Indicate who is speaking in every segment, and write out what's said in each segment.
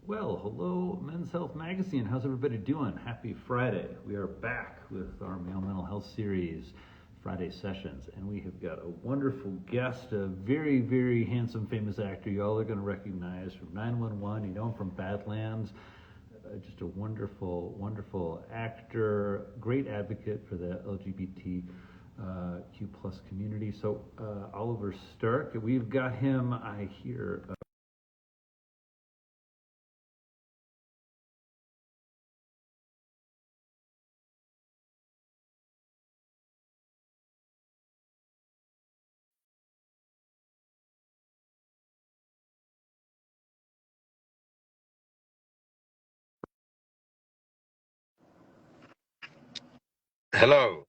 Speaker 1: Well, hello, Men's Health Magazine. How's everybody doing? Happy Friday. We are back with our male mental health series, Friday sessions, and we have got a wonderful guest, a very, very handsome, famous actor you all are going to recognize from 911. You know him from Badlands. Just a wonderful, wonderful actor, great advocate for the LGBT Q plus community. So Oliver Stark, we've got him. I hear.
Speaker 2: Hello.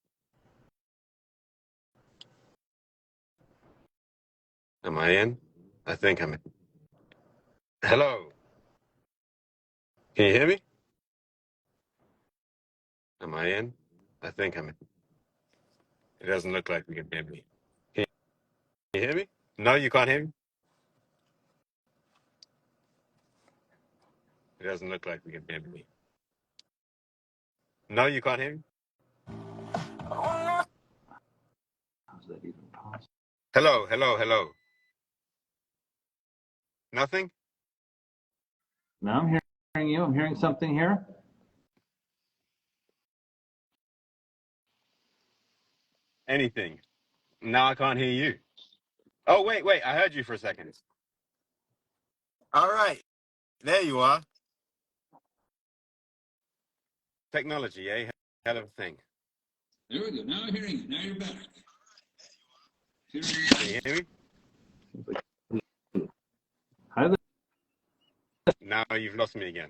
Speaker 2: Am I in? I think I'm in. Hello. Can you hear me? Am I in? I think I'm in. It doesn't look like we can hear me. Can you hear me? No, you can't hear me? It doesn't look like we can hear me. No, you can't hear me?
Speaker 1: How's that even possible?
Speaker 2: Hello, hello, hello. Nothing?
Speaker 1: Now I'm hearing you. I'm hearing something here.
Speaker 2: Anything. Now I can't hear you. Oh, wait. I heard you for a second. All right. There you are. Technology, eh? Hell of a thing.
Speaker 3: There we go. Now I'm hearing you. Now you're back.
Speaker 2: Can you hear me?
Speaker 1: Hi there.
Speaker 2: Now you've lost me again.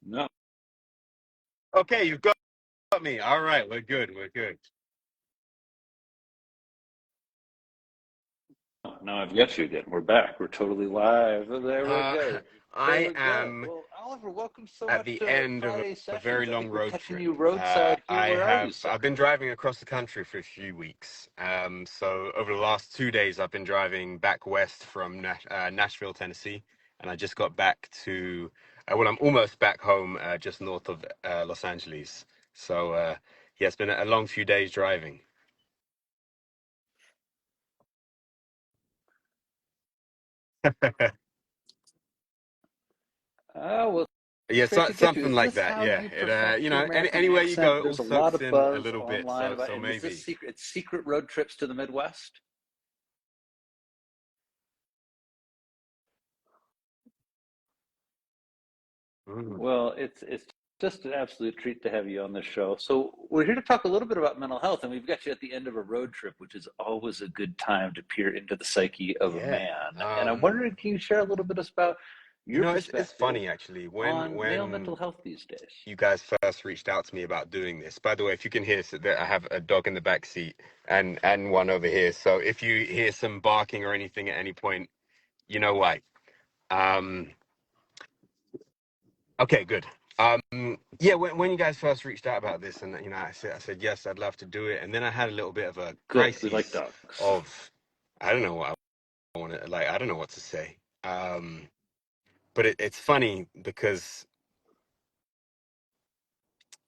Speaker 3: No.
Speaker 2: Okay, you've got me. All right, we're good. We're good.
Speaker 3: Now I've got you again. We're back. We're totally live. There we go. There
Speaker 2: I
Speaker 3: we go.
Speaker 2: am
Speaker 3: Well, Oliver, welcome so
Speaker 2: at
Speaker 3: much
Speaker 2: the
Speaker 3: to
Speaker 2: end of
Speaker 3: Friday
Speaker 2: a
Speaker 3: Sessions.
Speaker 2: very
Speaker 3: I
Speaker 2: long
Speaker 3: think we're
Speaker 2: road
Speaker 3: catching
Speaker 2: trip.
Speaker 3: you roadside here. Where are you, sir?
Speaker 2: I've been driving across the country for a few weeks. So over the last 2 days, I've been driving back west from Nashville, Tennessee, and I just got back to, well, I'm almost back home, just north of Los Angeles. So yeah, it's been a long few days driving.
Speaker 3: Well,
Speaker 2: Yeah,
Speaker 3: it's great to get you.
Speaker 2: something
Speaker 3: Is
Speaker 2: like
Speaker 3: this
Speaker 2: that.
Speaker 3: how
Speaker 2: Yeah,
Speaker 3: you
Speaker 2: it
Speaker 3: perfect your American
Speaker 2: anywhere you
Speaker 3: accent?
Speaker 2: go, it all
Speaker 3: There's a lot
Speaker 2: soaks
Speaker 3: of
Speaker 2: in a
Speaker 3: buzz
Speaker 2: little bit.
Speaker 3: online about,
Speaker 2: So
Speaker 3: and is this
Speaker 2: maybe.
Speaker 3: secret? It's secret road trips to the Midwest?
Speaker 2: Mm.
Speaker 3: Well, it's just an absolute treat to have you on the show. So we're here to talk a little bit about mental health, and we've got you at the end of a road trip, which is always a good time to peer into the psyche of a
Speaker 2: Yeah.
Speaker 3: man. And I'm wondering, can you share a little bit about your
Speaker 2: It's
Speaker 3: perspective
Speaker 2: funny actually
Speaker 3: on male
Speaker 2: when
Speaker 3: mental health these days?
Speaker 2: you guys first reached out to me about doing this. By the way, if you can hear, so that I have a dog in the back seat and one over here. So if you hear some barking or anything at any point, you know why. Um, okay, good. Yeah, when you guys first reached out about this, and I said yes, I'd love to do it, and then I had a little bit of a
Speaker 3: Good. We like
Speaker 2: crisis
Speaker 3: dogs.
Speaker 2: of I don't know what I want to like. I don't know what to say. But it's funny because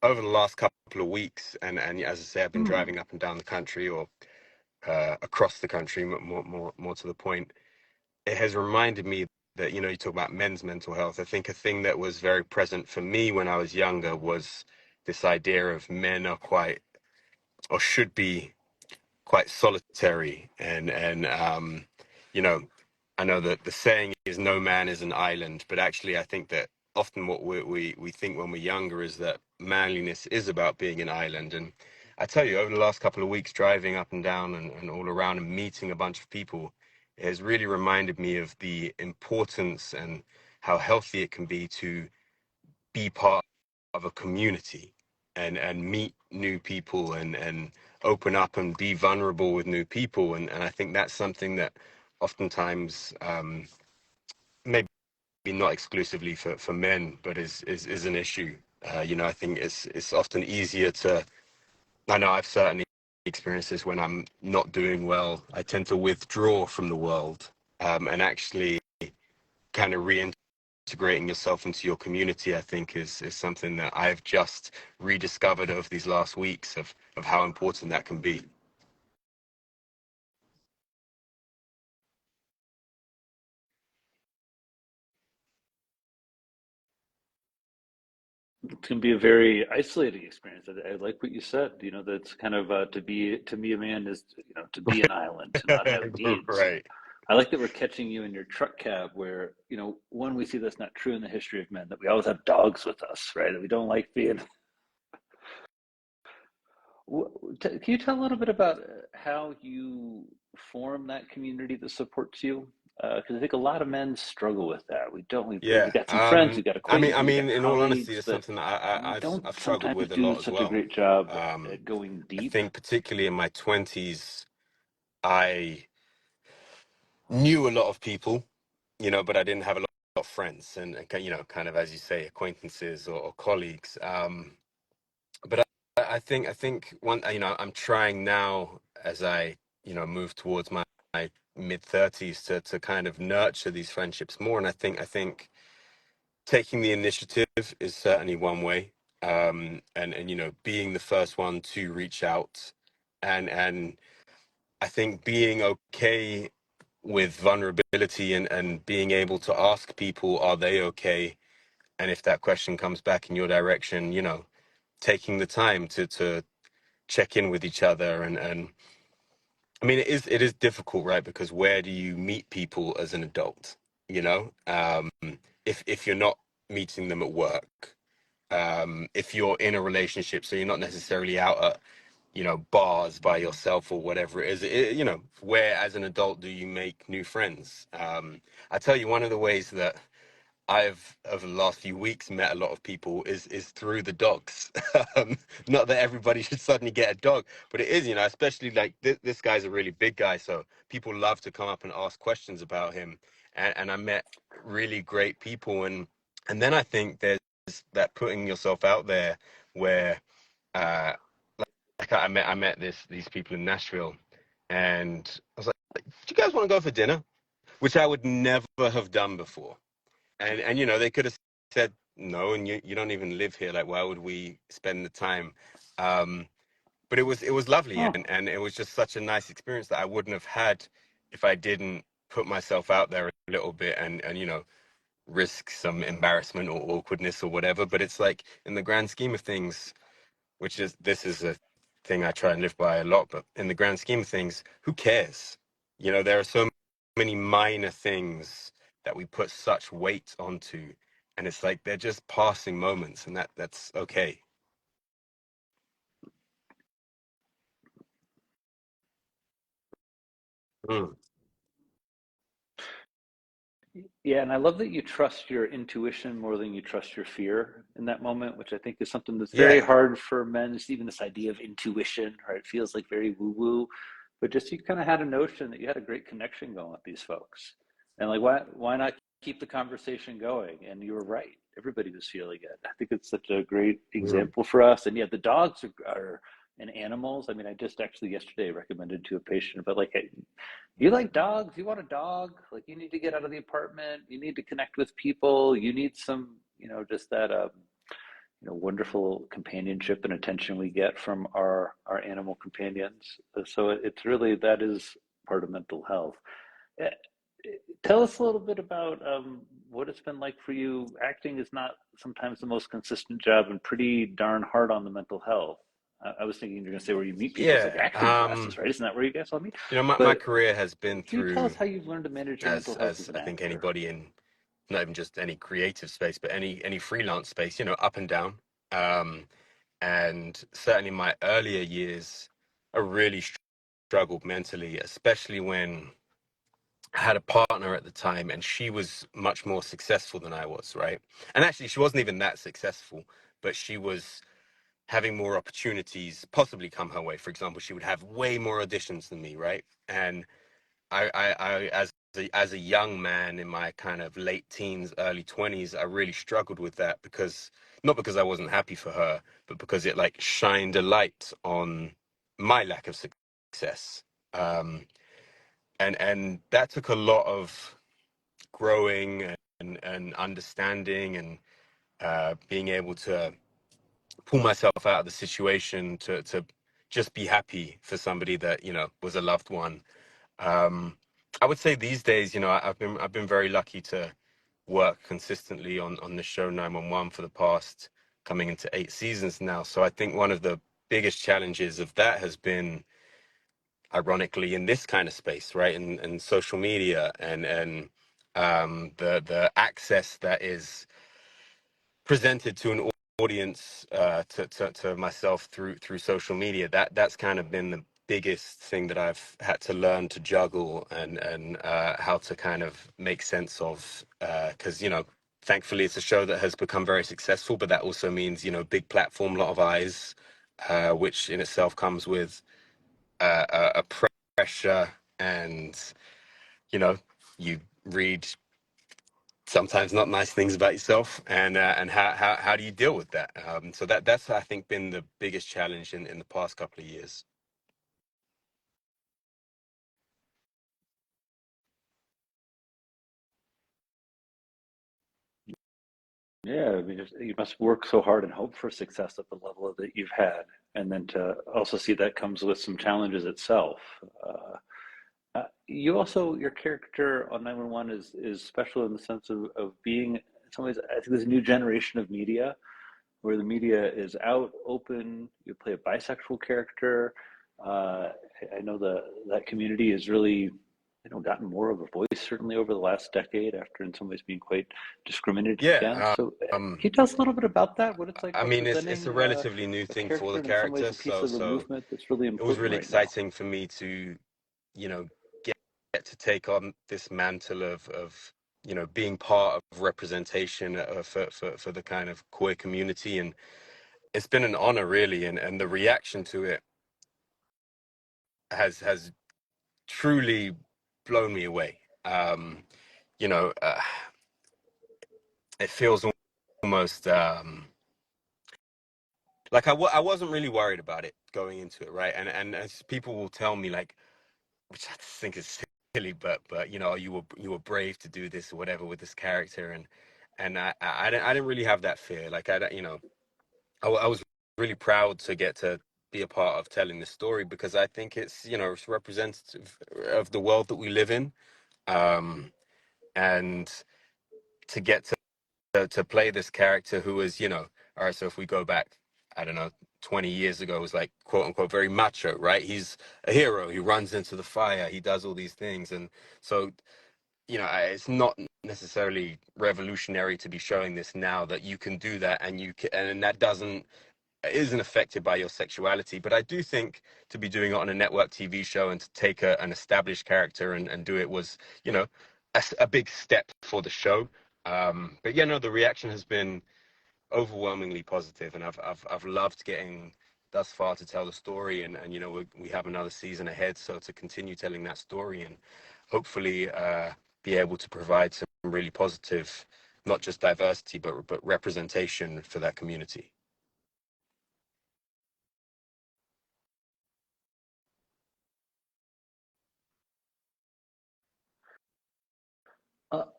Speaker 2: over the last couple of weeks, and as I say, I've been driving up and down the country or across the country, more to the point. It has reminded me that you talk about men's mental health. I think a thing that was very present for me when I was younger was this idea of men are quite or should be quite solitary, and you know I know that the saying is no man is an island, but actually I think that often what we think when we're younger is that manliness is about being an island. And I tell you, over the last couple of weeks driving up and down and all around and meeting a bunch of people, it has really reminded me of the importance and how healthy it can be to be part of a community and meet new people and open up and be vulnerable with new people. And I think that's something that oftentimes maybe not exclusively for men, but is an issue. I think it's often easier to, I know I've certainly experienced this when I'm not doing well. I tend to withdraw from the world and actually kind of reintegrate integrating yourself into your community, I think is something that I've just rediscovered over these last weeks of how important that can be.
Speaker 3: It can be a very isolating experience. I like what you said. You know, that's kind of to be a man is to be an island, to not have needs. And
Speaker 2: Right.
Speaker 3: I like that we're catching you in your truck cab, where one, we see that's not true in the history of men, that we always have dogs with us, right? That we don't like being. Can you tell a little bit about how you form that community that supports you? Because I think a lot of men struggle with that. We don't. We
Speaker 2: Yeah.
Speaker 3: got some friends, we got
Speaker 2: I
Speaker 3: acquaintances, we got
Speaker 2: mean, in all honesty,
Speaker 3: colleagues,
Speaker 2: it's
Speaker 3: but
Speaker 2: something that
Speaker 3: we don't
Speaker 2: I've struggled
Speaker 3: sometimes
Speaker 2: with a
Speaker 3: do
Speaker 2: lot as
Speaker 3: such a
Speaker 2: well.
Speaker 3: great job
Speaker 2: Um,
Speaker 3: at going
Speaker 2: I
Speaker 3: deep.
Speaker 2: think particularly in my 20s, I knew a lot of people, but I didn't have a lot of friends and kind of, as you say, acquaintances or colleagues. But I think I'm trying now as I, move towards my mid 30s to kind of nurture these friendships more. And I think taking the initiative is certainly one way. And being the first one to reach out and I think being okay with vulnerability and being able to ask people, are they okay? And if that question comes back in your direction, taking the time to check in with each other. And I mean, it is difficult, right? Because where do you meet people as an adult? You know, if you're not meeting them at work, if you're in a relationship, so you're not necessarily out at bars by yourself or whatever it is. Where as an adult do you make new friends? I tell you, one of the ways that I've over the last few weeks met a lot of people is through the dogs. Not that everybody should suddenly get a dog, but it is, especially like this guy's a really big guy, so people love to come up and ask questions about him. And I met really great people, and then I think there's that putting yourself out there where uh, like I met these people in Nashville, and I was like, "Do you guys want to go for dinner?" Which I would never have done before. And they could have said no, and you don't even live here. Like, why would we spend the time? Um, but it was lovely,
Speaker 3: Oh,
Speaker 2: and it was just such a nice experience that I wouldn't have had if I didn't put myself out there a little bit and risk some embarrassment or awkwardness or whatever. But it's like in the grand scheme of things, this is a thing I try and live by a lot, but in the grand scheme of things, who cares? There are so many minor things that we put such weight onto, and it's like they're just passing moments, and that's okay. Mm.
Speaker 3: yeah, and I love that you trust your intuition more than you trust your fear in that moment, which I think is something that's very
Speaker 2: Yeah.
Speaker 3: hard for men. Just even this idea of intuition, right? It feels like very woo-woo, but just you kind of had a notion that you had a great connection going with these folks, and like why not keep the conversation going? And you were right. Everybody was feeling it. I think it's such a great
Speaker 2: Mm.
Speaker 3: example for us. And yeah, the dogs are and animals. I mean, I just actually yesterday recommended to a patient, but like, hey, you like dogs? You want a dog? Like, you need to get out of the apartment. You need to connect with people. You need some, just that, wonderful companionship and attention we get from our animal companions. So it's really that is part of mental health. Eh, Tell us a little bit about what it's been like for you. Acting is not sometimes the most consistent job and pretty darn hard on the mental health. I was thinking you're going to say where you meet people. It's like
Speaker 2: Yeah.
Speaker 3: acting classes, right? Isn't that where you guys all meet?
Speaker 2: My
Speaker 3: But
Speaker 2: career has been
Speaker 3: can you tell us
Speaker 2: through,
Speaker 3: how you've learned to manage your mental health
Speaker 2: as
Speaker 3: as an
Speaker 2: I think
Speaker 3: actor?
Speaker 2: anybody in, not even just any creative space, but any freelance space, up and down. Um, and certainly my earlier years, I really struggled mentally, especially when I had a partner at the time and she was much more successful than I was, right? And actually, she wasn't even that successful, but she was having more opportunities possibly come her way. For example, she would have way more auditions than me, right? And I as a young man in my kind of late teens, early 20s, I really struggled with that because not because I wasn't happy for her, but because it like shined a light on my lack of success. And that took a lot of growing and understanding and being able to pull myself out of the situation to just be happy for somebody that, was a loved one. I would say these days, I've been very lucky to work consistently on the show 911 for the past coming into 8 seasons now. So I think one of the biggest challenges of that has been, ironically, in this kind of space, right? And social media and the access that is presented to an audience, to myself through social media. That's kind of been the biggest thing that I've had to learn to juggle and how to kind of make sense of, because thankfully it's a show that has become very successful, but that also means big platform, lot of eyes, which in itself comes with a pressure, and you read sometimes not nice things about yourself, and how do you deal with that? So that's, I think, been the biggest challenge in the past couple of years.
Speaker 3: Yeah, I mean, you must work so hard and hope for success at the level that you've had, and then to also see that comes with some challenges itself. You also, your character on 911 is special in the sense of being, in some ways, I think there's a new generation of media where the media is out, open. You play a bisexual character. I know that community has really, gotten more of a voice certainly over the last decade after in some ways being quite discriminated against.
Speaker 2: Yeah.
Speaker 3: So can you tell us a little bit about that? What it's like
Speaker 2: I mean, it's a
Speaker 3: representing
Speaker 2: relatively new
Speaker 3: a
Speaker 2: thing for
Speaker 3: character
Speaker 2: the
Speaker 3: and in some ways
Speaker 2: character,
Speaker 3: a piece
Speaker 2: so
Speaker 3: of a
Speaker 2: so
Speaker 3: movement that's really
Speaker 2: it was
Speaker 3: important
Speaker 2: really
Speaker 3: right now.
Speaker 2: exciting for me to, you know, get to take on this mantle of being part of representation, for the kind of queer community, and it's been an honor, really, and the reaction to it has truly blown me away. You know, it feels almost like I wasn't really worried about it going into it, right? And as people will tell me, like, which I think is silly, but you were brave to do this or whatever with this character, and I didn't really have that fear. Like, I was really proud to get to be a part of telling this story, because I think it's representative of the world that we live in, um, and to get to play this character who is, all right, so if we go back, I don't know, 20 years ago, was like, quote unquote, very macho, right? He's a hero. He runs into the fire. He does all these things. And so, it's not necessarily revolutionary to be showing this now, that you can do that, and and that isn't affected by your sexuality. But I do think to be doing it on a network TV show and to take an established character and do it was, a big step for the show. But yeah, no, the reaction has been overwhelmingly positive, and I've loved getting thus far to tell the story, and we have another season ahead, so to continue telling that story and hopefully be able to provide some really positive, not just diversity, but representation for that community.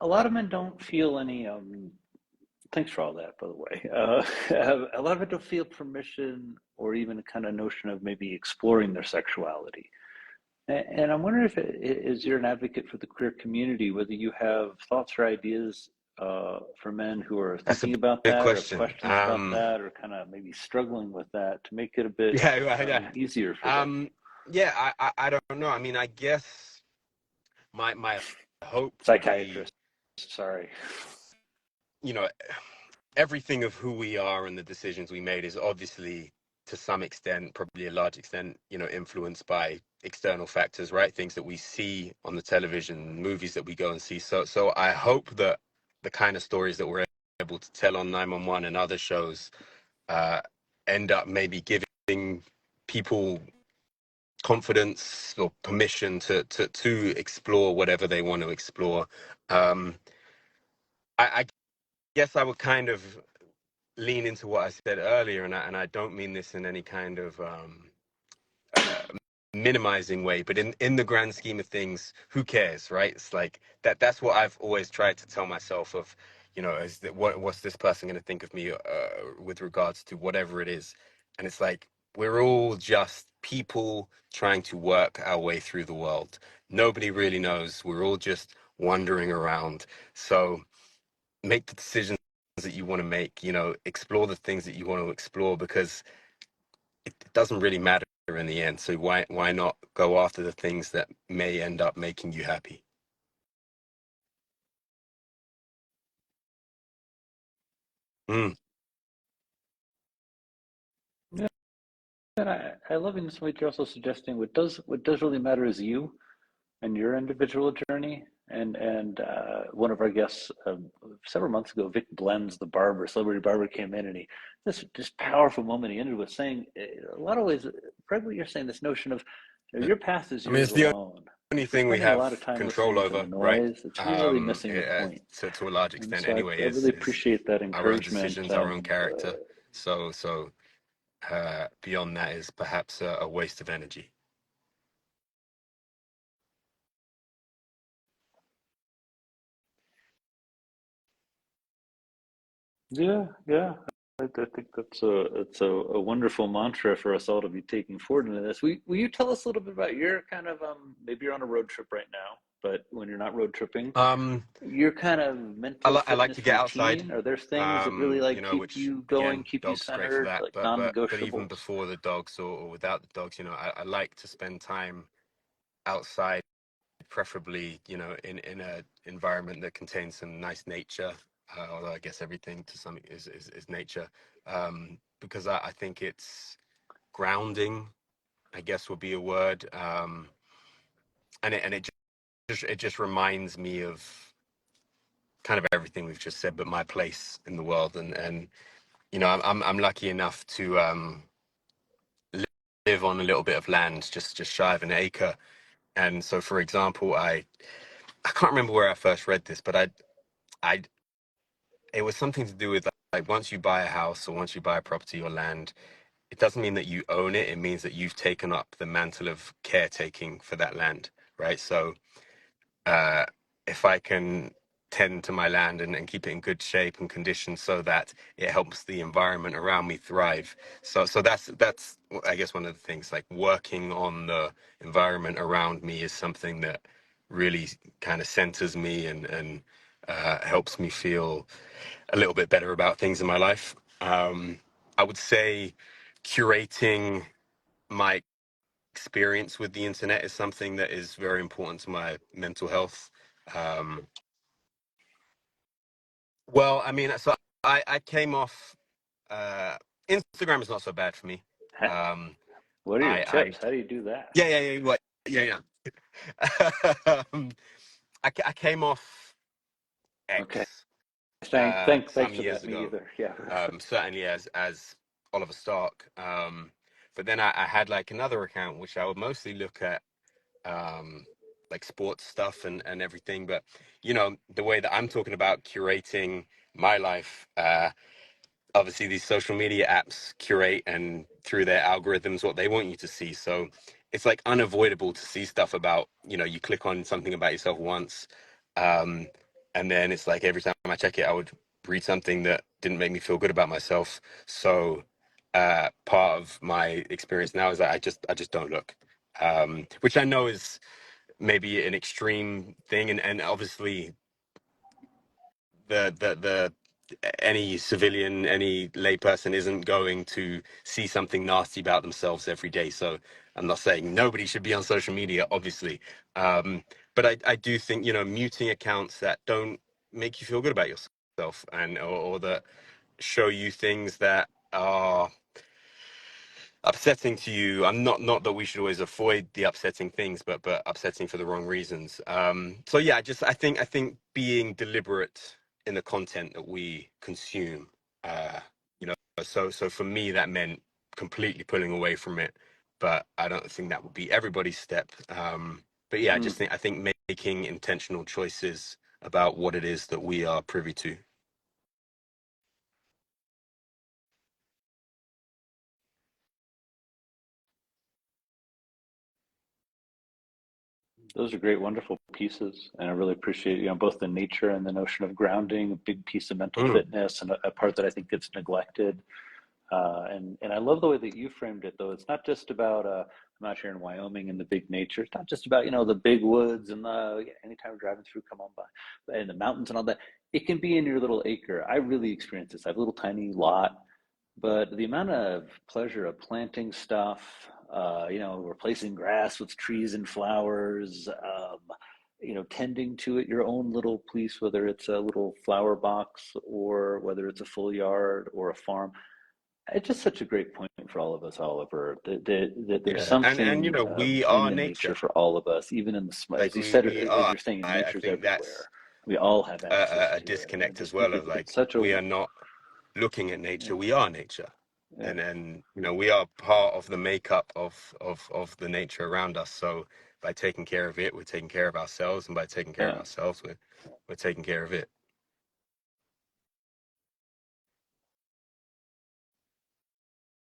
Speaker 3: A lot of men don't feel any. Thanks for all that, by the way. A lot of it don't feel permission or even a kind of notion of maybe exploring their sexuality. And I'm wondering if, as you're an advocate for the queer community, whether you have thoughts or ideas for men who are
Speaker 2: That's a
Speaker 3: thinking about
Speaker 2: big
Speaker 3: that or have
Speaker 2: question.
Speaker 3: questions about that or kind of maybe struggling with that to make it a bit
Speaker 2: Yeah, right.
Speaker 3: easier for them.
Speaker 2: Yeah, I don't know. I mean, I guess my hope would be,
Speaker 3: Psychiatrist, sorry.
Speaker 2: you know, everything of who we are and the decisions we made is obviously, to some extent, probably a large extent, influenced by external factors, right? Things that we see on the television, movies that we go and see. So I hope that the kind of stories that we're able to tell on 911 and other shows uh, end up maybe giving people confidence or permission to explore whatever they want to explore. Um, I guess I would kind of lean into what I said earlier, and I don't mean this in any kind of minimizing way, but in the grand scheme of things, who cares, right? It's like that's what I've always tried to tell myself of, is that what's this person going to think of me with regards to whatever it is. And it's like we're all just people trying to work our way through the world. Nobody really knows. We're all just wandering around. So make the decisions that you want to make, explore the things that you want to explore, because it doesn't really matter in the end. So why not go after the things that may end up making you happy? Mm.
Speaker 3: Yeah, and I love in this way you're also suggesting what does really matter is you and your individual journey. And one of our guests several months ago, Vic Blends, the barber, celebrity barber, came in, and he this powerful moment he ended with saying, a lot of ways, Fred, what you're saying, this notion of your path is
Speaker 2: I mean,
Speaker 3: yours
Speaker 2: it's the
Speaker 3: alone.
Speaker 2: only
Speaker 3: If we're
Speaker 2: thing we
Speaker 3: spending a
Speaker 2: have
Speaker 3: lot of time
Speaker 2: control
Speaker 3: listening to
Speaker 2: over,
Speaker 3: the
Speaker 2: right?
Speaker 3: noise, it's really missing the
Speaker 2: Uh,
Speaker 3: point.
Speaker 2: to a large
Speaker 3: And
Speaker 2: extent
Speaker 3: so
Speaker 2: anyway,
Speaker 3: I really
Speaker 2: is
Speaker 3: appreciate that
Speaker 2: our own
Speaker 3: encouragement.
Speaker 2: decisions, our own character. So beyond that is perhaps a waste of energy.
Speaker 3: Yeah, yeah. I think that's a wonderful mantra for us all to be taking forward into this. Will you tell us a little bit about your kind of maybe you're on a road trip right now, but when you're not road tripping,
Speaker 2: Um,
Speaker 3: your kind of mental
Speaker 2: I like to
Speaker 3: fitness
Speaker 2: get outside,
Speaker 3: routine? Are there things that really like keep
Speaker 2: which
Speaker 3: you going,
Speaker 2: again,
Speaker 3: keep you
Speaker 2: dogs great for
Speaker 3: centered,
Speaker 2: that.
Speaker 3: like
Speaker 2: But even
Speaker 3: non-negotiables?
Speaker 2: before the dogs or without the dogs, I like to spend time outside, preferably, in a environment that contains some nice nature. Although I guess everything to some is nature, because I think it's grounding, I guess would be a word, and it just reminds me of kind of everything we've just said, but my place in the world, and I'm lucky enough to live on a little bit of land, just shy of an acre. And so, for example, I can't remember where I first read this, but I it was something to do with, like, once you buy a house or once you buy a property or land, it doesn't mean that you own it. It means that you've taken up the mantle of caretaking for that land, right? So uh, if I can tend to my land and keep it in good shape and condition so that it helps the environment around me thrive. So that's I guess one of the things, like working on the environment around me is something that really kind of centers me and helps me feel a little bit better about things in my life. I would say curating my experience with the internet is something that is very important to my mental health. Um, well, I mean, so I came off. Uh, Instagram is not so bad for me. Um,
Speaker 3: What are your
Speaker 2: I
Speaker 3: tips? How do you do that?
Speaker 2: yeah, what, yeah. um, I came off
Speaker 3: Okay.
Speaker 2: X
Speaker 3: Thanks
Speaker 2: some
Speaker 3: for
Speaker 2: years
Speaker 3: that. Me
Speaker 2: ago.
Speaker 3: either. Yeah.
Speaker 2: Certainly as Oliver Stark. But then I had like another account which I would mostly look at, like sports stuff and everything. But the way that I'm talking about curating my life, obviously these social media apps curate and through their algorithms what they want you to see. So it's like unavoidable to see stuff about, you click on something about yourself once, um, and then it's like every time I check it, I would read something that didn't make me feel good about myself. So part of my experience now is that I just don't look, which I know is maybe an extreme thing, and obviously the any civilian, any layperson isn't going to see something nasty about themselves every day. So I'm not saying nobody should be on social media, obviously, but I do think, muting accounts that don't make you feel good about yourself, or that show you things that are upsetting to you. I'm not that we should always avoid the upsetting things, but upsetting for the wrong reasons. So yeah, I think being deliberate in the content that we consume. Uh, so for me that meant completely pulling away from it, but I don't think that would be everybody's step. But yeah,
Speaker 3: Mm.
Speaker 2: I think making intentional choices about what it is that we are privy to.
Speaker 3: Those are great, wonderful pieces, and I really appreciate both the nature and the notion of grounding, a big piece of mental
Speaker 2: Mm,
Speaker 3: fitness, and a part that I think gets neglected. And I love the way that you framed it, though. It's not just about I'm out here in Wyoming in the big nature. It's not just about the big woods and the anytime we're driving through, come on by, and the mountains and all that. It can be in your little acre. I really experience this. I have a little tiny lot, but the amount of pleasure of planting stuff, replacing grass with trees and flowers, tending to it, your own little place, whether it's a little flower box or whether it's a full yard or a farm. It's just such a great point for all of us, Oliver, that there's
Speaker 2: yeah, and
Speaker 3: something
Speaker 2: we
Speaker 3: in
Speaker 2: are
Speaker 3: the nature
Speaker 2: nature.
Speaker 3: for all of us, even in the
Speaker 2: Like
Speaker 3: as you said,
Speaker 2: we
Speaker 3: as
Speaker 2: are.
Speaker 3: you're saying,
Speaker 2: I
Speaker 3: nature's
Speaker 2: think that's
Speaker 3: everywhere. We all have access
Speaker 2: a
Speaker 3: to it, and
Speaker 2: disconnect as
Speaker 3: just think
Speaker 2: well of
Speaker 3: it's
Speaker 2: like
Speaker 3: such a
Speaker 2: we are not looking at nature,
Speaker 3: yeah,
Speaker 2: we are nature.
Speaker 3: yeah,
Speaker 2: And we are part of the makeup of the nature around us. So by taking care of it, we're taking care of ourselves, and by taking care of
Speaker 3: yeah.
Speaker 2: ourselves, we're taking care of it.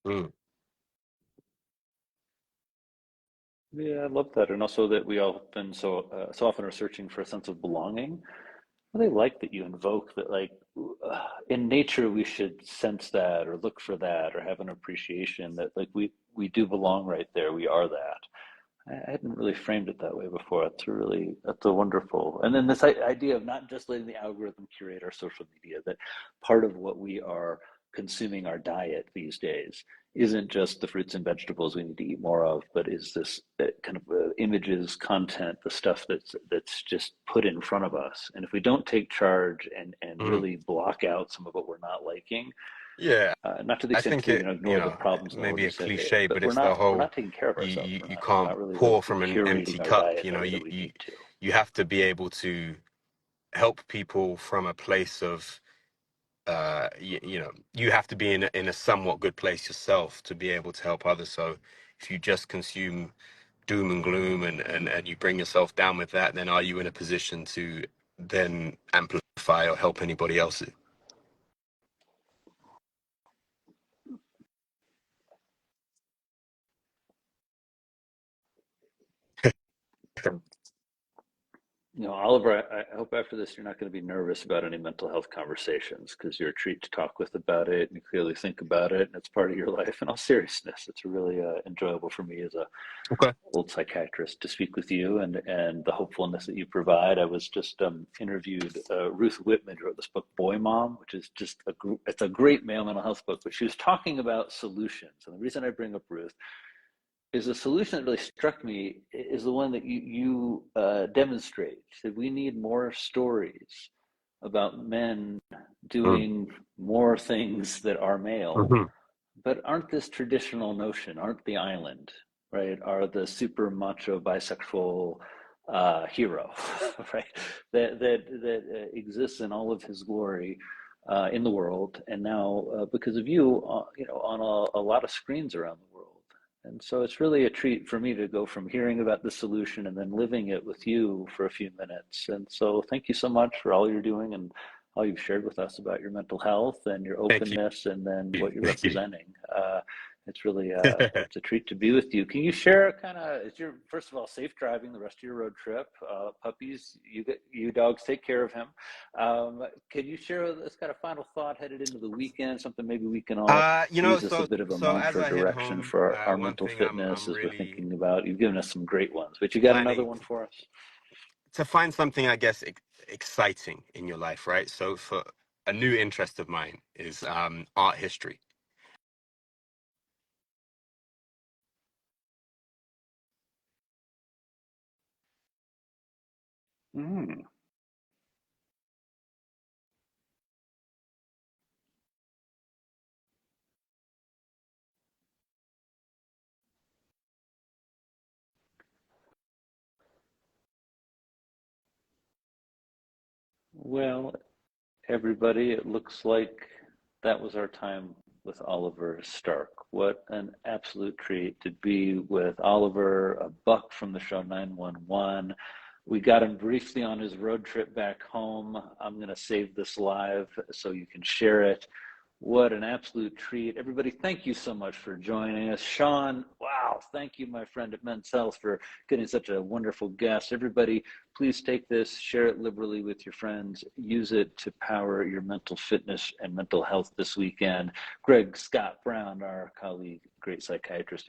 Speaker 2: Mm.
Speaker 3: Yeah, I love that, and also that we often so often are searching for a sense of belonging. I really like that you invoke that, like in nature, we should sense that or look for that or have an appreciation that like we do belong right there. We are that. I hadn't really framed it that way before. That's a wonderful. And then this idea of not just letting the algorithm curate our social media, that part of what we are consuming our diet these days isn't just the fruits and vegetables we need to eat more of, but is this kind of images, content, the stuff that's just put in front of us. And if we don't take charge and
Speaker 2: Mm.
Speaker 3: really block out some of what we're not liking,
Speaker 2: Yeah,
Speaker 3: not to the
Speaker 2: I
Speaker 3: extent
Speaker 2: think
Speaker 3: to
Speaker 2: it,
Speaker 3: ignore the problems in the world
Speaker 2: maybe
Speaker 3: you
Speaker 2: a
Speaker 3: said,
Speaker 2: cliche,
Speaker 3: but
Speaker 2: but it's the
Speaker 3: we're
Speaker 2: whole
Speaker 3: not taking care of
Speaker 2: you,
Speaker 3: ourselves.
Speaker 2: you, you
Speaker 3: We're
Speaker 2: can't
Speaker 3: not really
Speaker 2: pour from an empty
Speaker 3: curating our
Speaker 2: cup.
Speaker 3: diet the way that we need to.
Speaker 2: You have to be able to help people from a place of you have to be in a somewhat good place yourself to be able to help others. So if you just consume doom and gloom and you bring yourself down with that, then are you in a position to then amplify or help anybody else?
Speaker 3: Oliver, I hope after this you're not going to be nervous about any mental health conversations because you're a treat to talk with about it and you clearly think about it and it's part of your life. In all seriousness, it's really enjoyable for me as a
Speaker 2: Okay.
Speaker 3: old psychiatrist to speak with you and the hopefulness that you provide. I was just interviewed Ruth Whitman, who wrote this book Boy Mom, which is just it's a great male mental health book, but she was talking about solutions. And the reason I bring up Ruth is a solution that really struck me is the one that you demonstrate that we need more stories about men
Speaker 2: Mm.
Speaker 3: doing more things that are male,
Speaker 2: Hmm.
Speaker 3: but aren't this traditional notion, aren't the island, right? Are the super macho bisexual hero, right? That exists in all of his glory in the world, and now because of you, on a lot of screens around the world. And so it's really a treat for me to go from hearing about the solution and then living it with you for a few minutes. And so thank you so much for all you're doing and all you've shared with us about your mental health and your
Speaker 2: Thank
Speaker 3: openness and then
Speaker 2: you.
Speaker 3: what you're
Speaker 2: Thank you.
Speaker 3: representing. It's really it's a treat to be with you. Can you share kind of is your first of all safe driving the rest of your road trip? Puppies, you dogs take care of him. Can you share with us kind of final thought headed into the weekend? Something maybe we can all use as a
Speaker 2: So
Speaker 3: bit of a
Speaker 2: as
Speaker 3: mantra
Speaker 2: I head
Speaker 3: direction
Speaker 2: home,
Speaker 3: for our
Speaker 2: one
Speaker 3: mental
Speaker 2: thing
Speaker 3: fitness
Speaker 2: I'm
Speaker 3: as we're
Speaker 2: really
Speaker 3: thinking about. You've given us some great ones, but you got another
Speaker 2: planning
Speaker 3: one for us?
Speaker 2: to find something, I guess, exciting in your life, right? So for a new interest of mine is art history.
Speaker 3: Mm. Well, everybody, it looks like that was our time with Oliver Stark. What an absolute treat to be with Oliver, a buck from the show 911. We got him briefly on his road trip back home. I'm going to save this live so you can share it. What an absolute treat. Everybody, thank you so much for joining us. Sean, wow, thank you, my friend at Men's Health, for getting such a wonderful guest. Everybody, please take this, share it liberally with your friends, use it to power your mental fitness and mental health this weekend. Greg Scott Brown, our colleague, great psychiatrist,